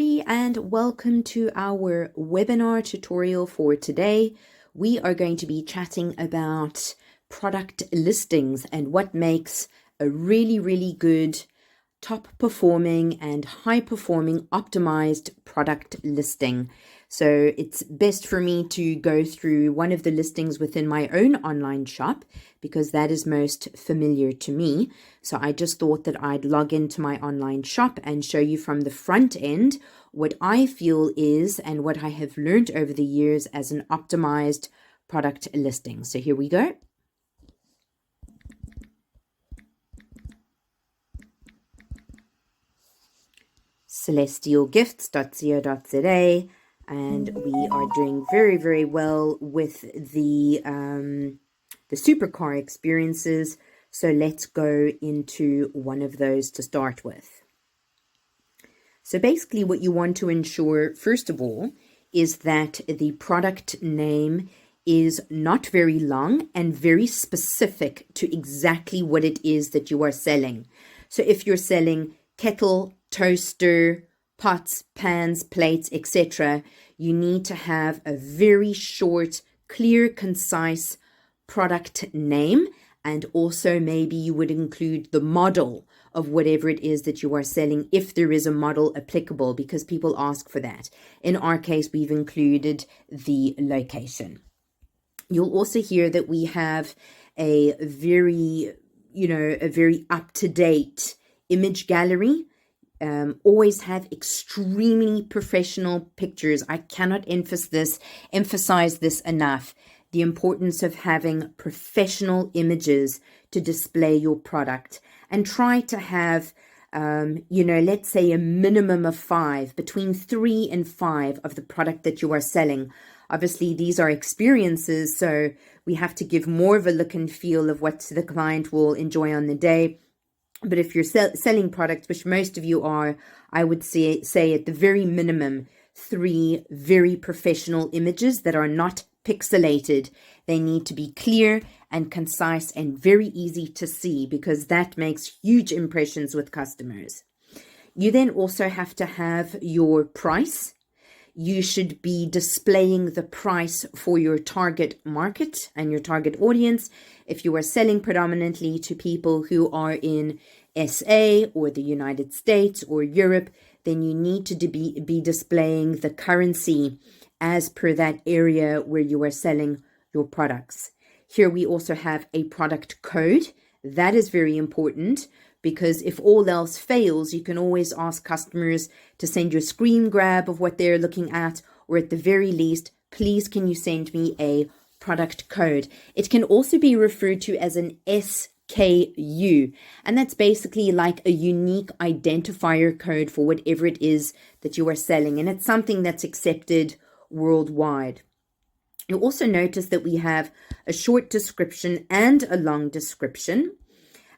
everybody, and welcome to our webinar tutorial for today. We are going to be chatting about product listings and what makes a really good top performing and high performing optimized product listing. So it's best for me to go through one of the listings within my own online shop because that is most familiar to me. So I just thought that I'd log into my online shop and show you from the front end what I feel is and what I have learned over the years as an optimized product listing. So here we go. celestialgifts.co.za, and we are doing very well with the supercar experiences. So let's go into one of those to start with. So basically what you want to ensure, first of all, is that the product name is not very long and very specific to exactly what it is that you are selling. So if you're selling kettle, toaster, pots, pans, plates, etc., you need to have a very short, clear, concise product name, and also maybe you would include the model of whatever it is that you are selling if there is a model applicable, because people ask for that. In our case, we've included the location. You'll also hear that we have a very up-to-date image gallery. Always have extremely professional pictures. I cannot emphasize this enough. The importance of having professional images to display your product, and try to have, let's say a minimum of 5, between 3 and 5 of the product that you are selling. Obviously, these are experiences, so we have to give more of a look and feel of what the client will enjoy on the day. But if you're selling products, which most of you are, I would say at the very minimum, 3 very professional images that are not pixelated. They need to be clear and concise and very easy to see, because that makes huge impressions with customers. You then also have to have your price. You should be displaying the price for your target market and your target audience. If you are selling predominantly to people who are in SA or the United States or Europe, then you need to be displaying the currency as per that area where you are selling your products. Here we also have a product code. That is very important, because if all else fails, you can always ask customers to send you a screen grab of what they're looking at, or at the very least, please can you send me a product code. It can also be referred to as an SKU, and that's basically like a unique identifier code for whatever it is that you are selling, and it's something that's accepted worldwide. You'll also notice that we have a short description and a long description.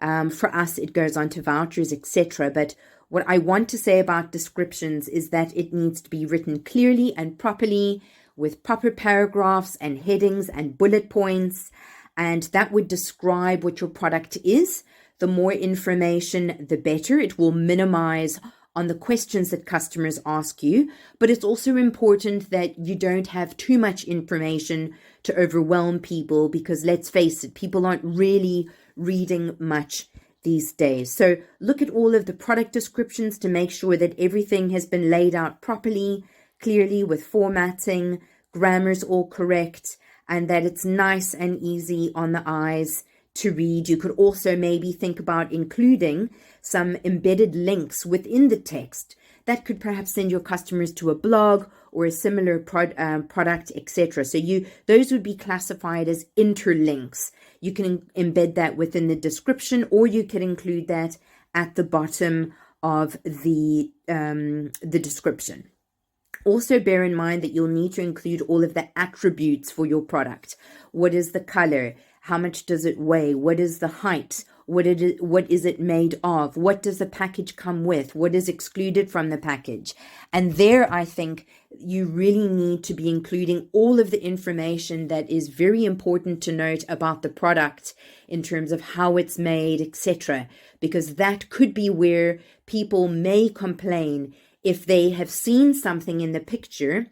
For us, it goes on to vouchers, etc. But what I want to say about descriptions is that it needs to be written clearly and properly, with proper paragraphs and headings and bullet points, and that would describe what your product is. The more information, the better. It will minimize on the questions that customers ask you, but it's also important that you don't have too much information to overwhelm people, because let's face it, people aren't really reading much these days. So look at all of the product descriptions to make sure that everything has been laid out properly, clearly, with formatting, grammar's all correct, and that it's nice and easy on the eyes to read. You could also maybe think about including some embedded links within the text that could perhaps send your customers to a blog or a similar product, etc. So those would be classified as interlinks. You can embed that within the description, or you could include that at the bottom of the description. Also bear in mind that you'll need to include all of the attributes for your product. What is the color? How much does it weigh? What is the height? What is it made of? What does the package come with? What is excluded from the package? And there, I think you really need to be including all of the information that is very important to note about the product in terms of how it's made, etc. Because that could be where people may complain if they have seen something in the picture,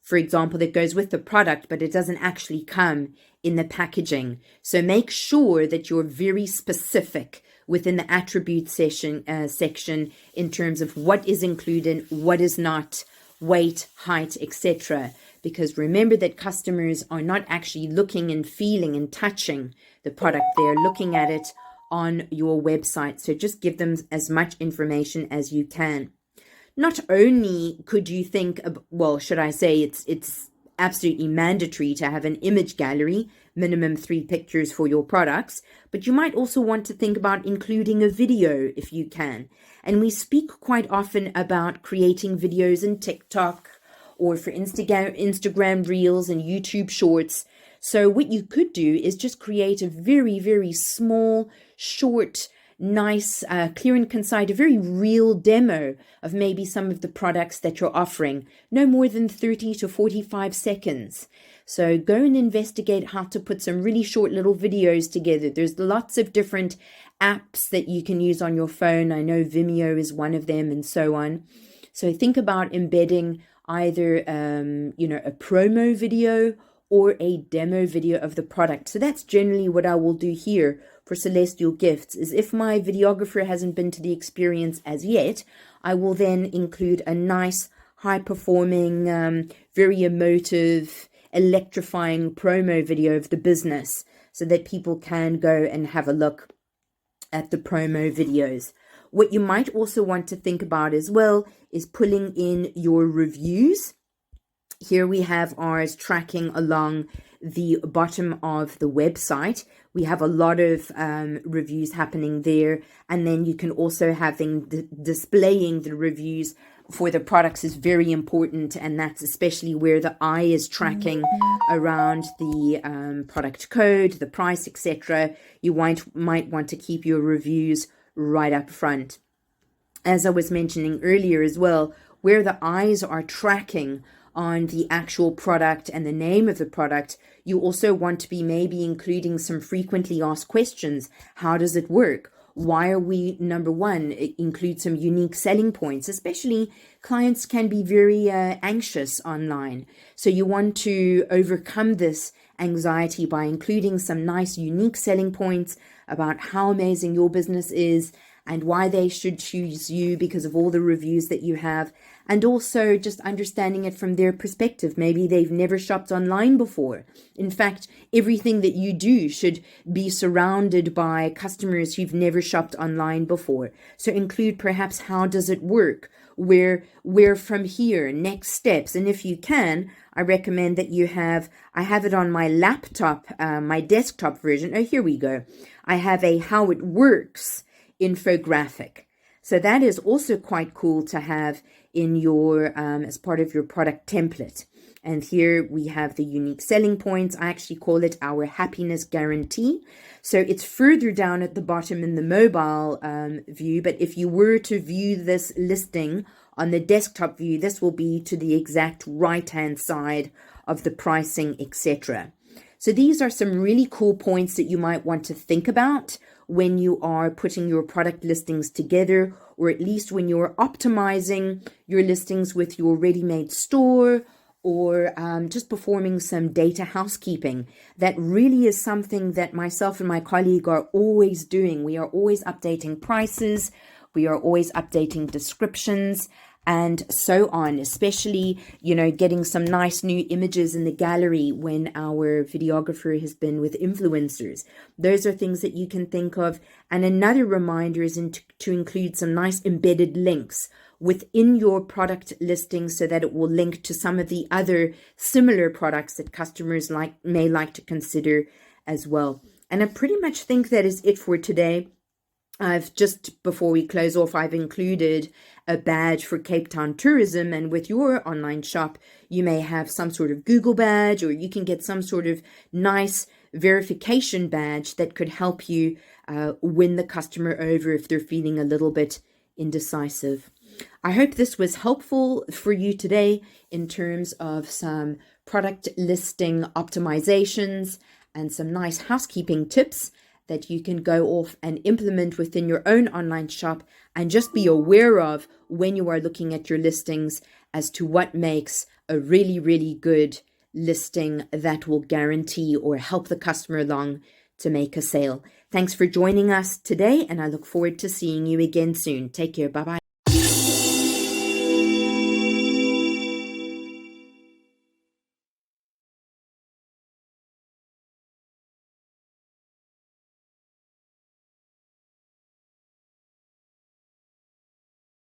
for example, that goes with the product, but it doesn't actually come in the packaging. So make sure that you're very specific within the attribute section in terms of what is included, what is not, weight, height, etc. Because remember that customers are not actually looking and feeling and touching the product. They're looking at it on your website. So just give them as much information as you can. Not only could you think of, well, should I say it's absolutely mandatory to have an image gallery, minimum 3 pictures for your products, but you might also want to think about including a video if you can. And we speak quite often about creating videos in TikTok or for Instagram Reels and YouTube Shorts. So what you could do is just create a very, very small, short, nice, clear and concise, a very real demo of maybe some of the products that you're offering, no more than 30 to 45 seconds. So go and investigate how to put some really short little videos together. There's lots of different apps that you can use on your phone. I know Vimeo is one of them and so on. So think about embedding either, a promo video or a demo video of the product. So that's generally what I will do here for Celestial Gifts, is if my videographer hasn't been to the experience as yet, I will then include a nice, high-performing, very emotive, electrifying promo video of the business so that people can go and have a look at the promo videos. What you might also want to think about as well is pulling in your reviews. Here we have ours tracking along the bottom of the website. We have a lot of reviews happening there. And then you can also displaying the reviews for the products is very important. And that's especially where the eye is tracking around the product code, the price, etc. You might want to keep your reviews right up front. As I was mentioning earlier as well, where the eyes are tracking on the actual product and the name of the product, you also want to be maybe including some frequently asked questions. How does it work? Why are we, number one, include some unique selling points, especially clients can be very anxious online. So you want to overcome this anxiety by including some nice unique selling points about how amazing your business is and why they should choose you because of all the reviews that you have. And also just understanding it from their perspective. Maybe they've never shopped online before. In fact, everything that you do should be surrounded by customers who've never shopped online before. So include perhaps how does it work? Where from here, next steps. And if you can, I recommend that I have it on my laptop, my desktop version. Oh, here we go. I have a how it works infographic. So that is also quite cool to have in your as part of your product template. And here we have the unique selling points. I actually call it our happiness guarantee. So it's further down at the bottom in the mobile view. But if you were to view this listing on the desktop view, this will be to the exact right-hand side of the pricing, etc. So these are some really cool points that you might want to think about when you are putting your product listings together, or at least when you're optimizing your listings with your ready-made store, or just performing some data housekeeping. That really is something that myself and my colleague are always doing. We are always updating prices. We are always updating descriptions and so on, especially, getting some nice new images in the gallery when our videographer has been with influencers. Those are things that you can think of. And another reminder is to include some nice embedded links within your product listing so that it will link to some of the other similar products that customers may like to consider as well. And I pretty much think that is it for today. Before we close off, I've included a badge for Cape Town tourism, and with your online shop, you may have some sort of Google badge, or you can get some sort of nice verification badge that could help you win the customer over if they're feeling a little bit indecisive. I hope this was helpful for you today in terms of some product listing optimizations and some nice housekeeping tips. that you can go off and implement within your own online shop, and just be aware of when you are looking at your listings as to what makes a really, really good listing that will guarantee or help the customer along to make a sale. Thanks for joining us today, and I look forward to seeing you again soon. Take care. Bye-bye.